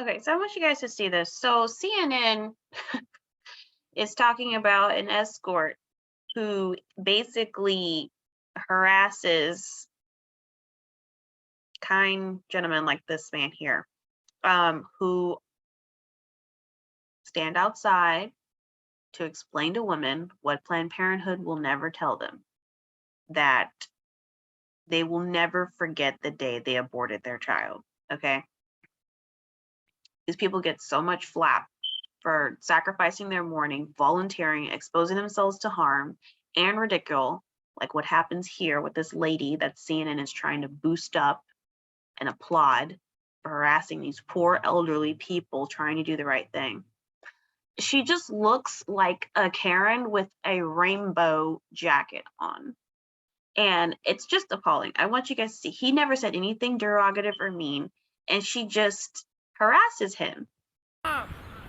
Okay, so I want you guys to see this. So CNN is talking about an escort who basically harasses kind gentlemen like this man here, who stand outside to explain to women what Planned Parenthood will never tell them, that they will never forget the day they aborted their child. Okay. These people get so much flap for sacrificing their morning, volunteering, exposing themselves to harm and ridicule, like what happens here with this lady that CNN is trying to boost up and applaud for harassing these poor elderly people trying to do the right thing. She just looks like a Karen with a rainbow jacket on. And it's just appalling. I want you guys to see. He never said anything derogative or mean, and she just harasses him.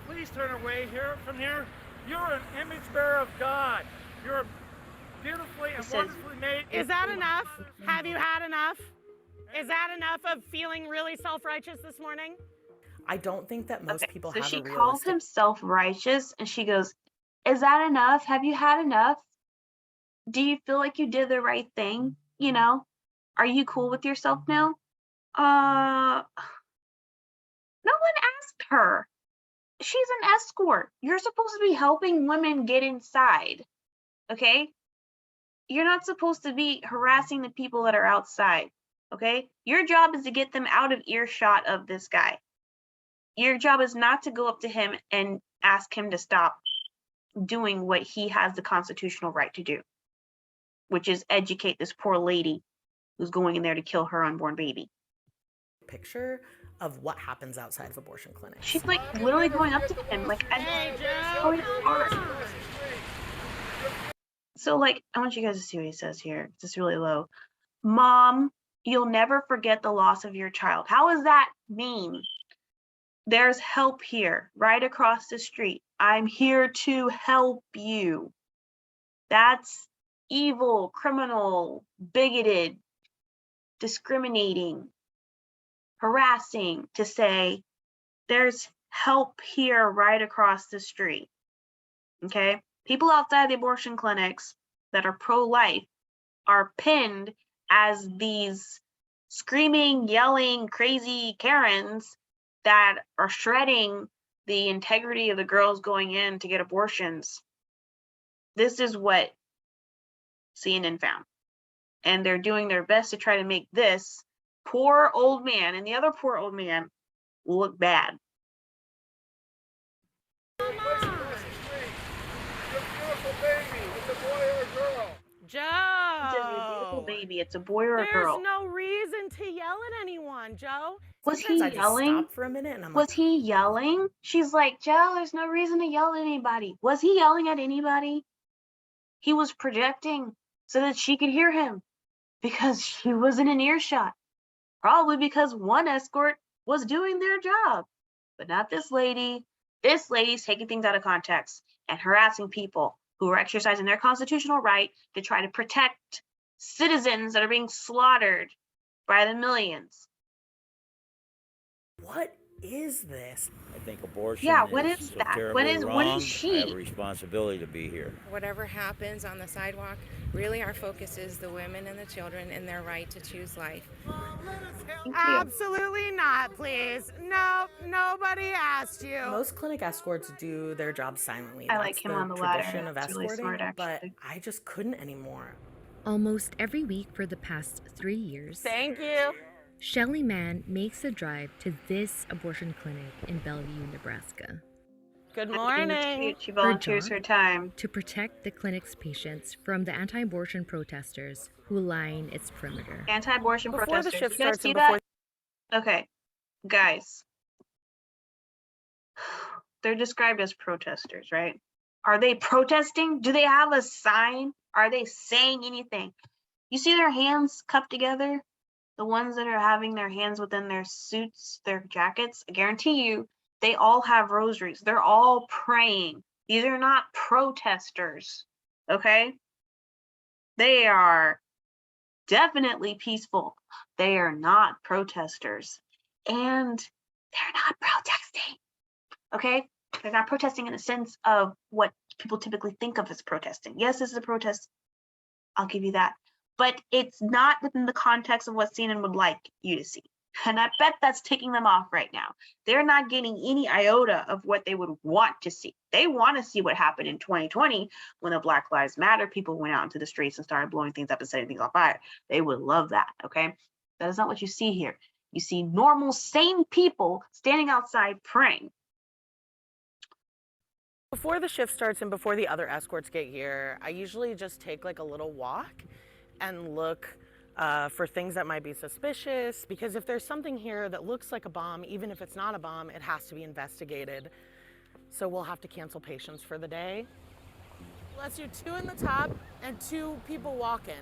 Please turn away from here. You're an image bearer of God. You're beautifully and wonderfully made. Is that enough? Have you had enough? Is that enough of feeling really self-righteous this morning? I don't think that most people have a she realistic... calls him self-righteous, and she goes, is that enough? Have you had enough? Do you feel like you did the right thing? You know, are you cool with yourself now? No one asked her. She's an escort. You're supposed to be helping women get inside. Okay? You're not supposed to be harassing the people that are outside. Okay? Your job is to get them out of earshot of this guy. Your job is not to go up to him and ask him to stop doing what he has the constitutional right to do, which is educate this poor lady who's going in there to kill her unborn baby. Picture of what happens outside of abortion clinics. She's like literally going up to him, like, Hey, Joe, going hard. So, like, I want you guys to see what he says here. It's really low. Mom, you'll never forget the loss of your child. How does that mean? There's help here, right across the street. I'm here to help you. That's evil, criminal, bigoted, discriminating, harassing to say there's help here right across the street. Okay? People outside the abortion clinics that are pro-life are pinned as these screaming, yelling, crazy Karens that are shredding the integrity of the girls going in to get abortions. This is what CNN found. And they're doing their best to try to make this poor old man and the other poor old man look bad. Joe. It's a beautiful baby. It's a boy or a girl. There's no reason to yell at anyone, Joe. Was he I just yelling? stop for a minute and I'm Was like, he yelling? She's like, Joe, there's no reason to yell at anybody. Was he yelling at anybody? He was projecting so that she could hear him because she wasn't in earshot. Probably because one escort was doing their job, but not this lady. This lady's taking things out of context and harassing people who are exercising their constitutional right to try to protect citizens that are being slaughtered by the millions. what is this? I think abortion What is is so that? terribly What wrong. is she? I have a responsibility to be here. Whatever happens on the sidewalk, really our focus is the women and the children and their right to choose life. Absolutely not, please. No, nobody asked you. Most clinic escorts do their job silently. I That's like him the on the ladder. tradition of That's really escorting, smart, but actually. I just couldn't anymore. Almost every week for the past 3 years, Thank you. Shelly Mann makes a drive to this abortion clinic in Bellevue, Nebraska, Good I think it's morning. cute. She volunteers job? her time. to protect the clinic's patients from the anti-abortion protesters who line its perimeter. Anti-abortion Before the protesters. shift You guys starts see and before that? Okay, guys. They're described as protesters, right? Are they protesting? Do they have a sign? Are they saying anything? You see their hands cupped together? The ones that are having their hands within their suits, their jackets, I guarantee you, they all have rosaries. They're all praying. These are not protesters, okay? They are definitely peaceful. They are not protesters. And they're not protesting. Okay? They're not protesting in a sense of what people typically think of as protesting. Yes, this is a protest. I'll give you that. But it's not within the context of what CNN would like you to see. And I bet that's taking them off right now. They're not getting any iota of what they would want to see. They want to see what happened in 2020 when the Black Lives Matter people went out into the streets and started blowing things up and setting things on fire. They would love that, okay? That is not what you see here. You see normal, sane people standing outside praying. Before the shift starts and before the other escorts get here, I usually just take like a little walk and look for things that might be suspicious, because if there's something here that looks like a bomb, even if it's not a bomb, it has to be investigated. So we'll have to cancel patients for the day. Let's do 2 in the top and 2 people walking,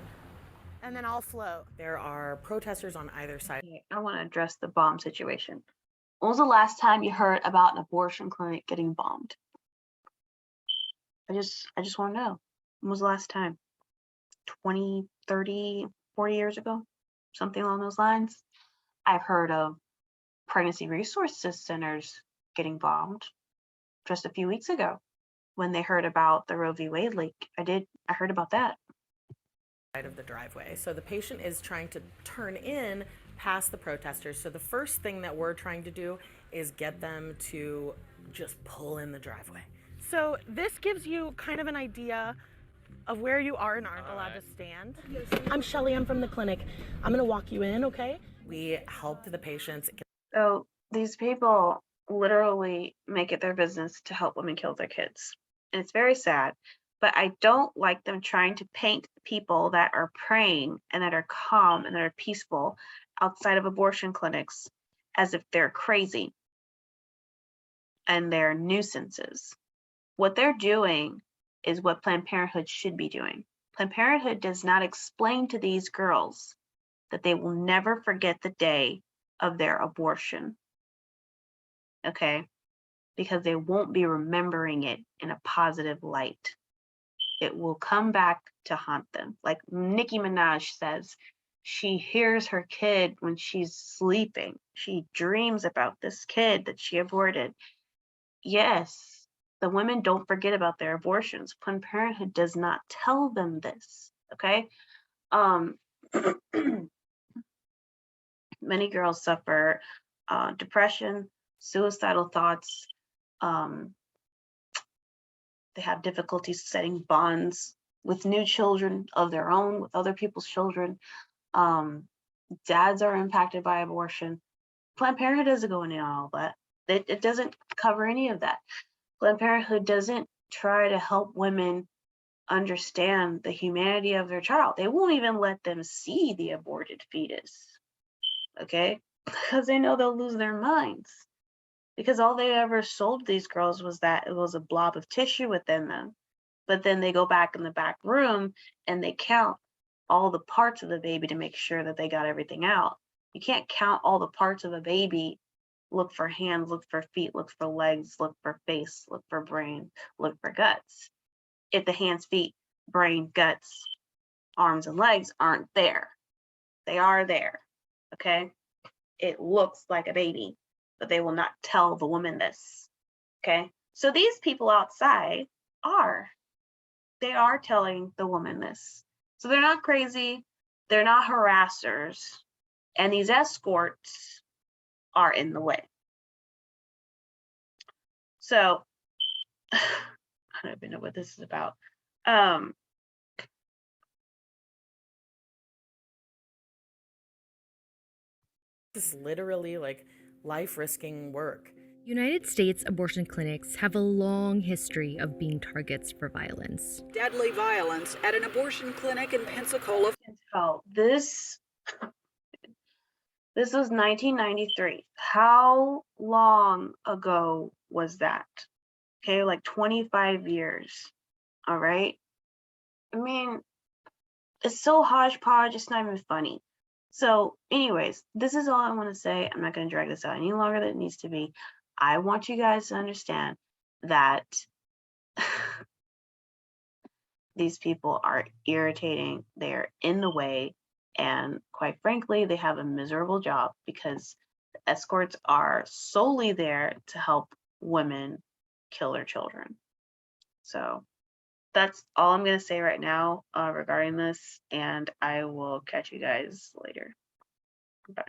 and then I'll float. There are protesters on either side. Okay, I want to address the bomb situation. When was the last time you heard about an abortion clinic getting bombed? I just want to know. When was the last time? 20, 30, 40 years ago? Something along those lines? I've heard of pregnancy resource centers getting bombed just a few weeks ago when they heard about the Roe v. Wade leak. I heard about that. Side of the driveway. So the patient is trying to turn in past the protesters. So the first thing that we're trying to do is get them to just pull in the driveway. So this gives you kind of an idea of where you are and aren't allowed to stand. I'm Shelly, I'm from the clinic. I'm gonna walk you in, okay? We help the patients. So these people literally make it their business to help women kill their kids. And it's very sad, but I don't like them trying to paint people that are praying and that are calm and that are peaceful outside of abortion clinics as if they're crazy and they're nuisances. What they're doing is what Planned Parenthood should be doing. Planned Parenthood does not explain to these girls that they will never forget the day of their abortion, okay? Because they won't be remembering it in a positive light. It will come back to haunt them. Like Nicki Minaj says, she hears her kid when she's sleeping. She dreams about this kid that she aborted. Yes, the women don't forget about their abortions. Planned Parenthood does not tell them this, okay? Many girls suffer depression, suicidal thoughts. They have difficulties setting bonds with new children of their own, with other people's children. Dads are impacted by abortion. Planned Parenthood doesn't go into all that. It doesn't cover any of that. Planned Parenthood doesn't try to help women understand the humanity of their child. They won't even let them see the aborted fetus, okay? Because they know they'll lose their minds. Because all they ever sold these girls was that it was a blob of tissue within them. But then they go back in the back room and they count all the parts of the baby to make sure that they got everything out. You can't count all the parts of a baby. Look for hands, look for feet, look for legs, look for face, look for brain, look for guts. If the hands, feet, brain, guts, arms, and legs aren't there, they are there, okay? It looks like a baby, but they will not tell the woman this, okay? So these people outside they are telling the woman this. So they're not crazy, they're not harassers, and these escorts are in the way. So I don't even know what this is about. This is literally like life-risking work. United States abortion clinics have a long history of being targets for violence. Deadly violence at an abortion clinic in Pensacola. So this was 1993. How long ago was that? Okay, like 25 years. All right. I mean, it's so hodgepodge, it's not even funny. So, anyways, this is all I want to say. I'm not going to drag this out any longer than it needs to be. I want you guys to understand that these people are irritating, they're in the way, and quite frankly, they have a miserable job because the escorts are solely there to help women kill their children. So that's all I'm going to say right now regarding this, and I will catch you guys later. Bye.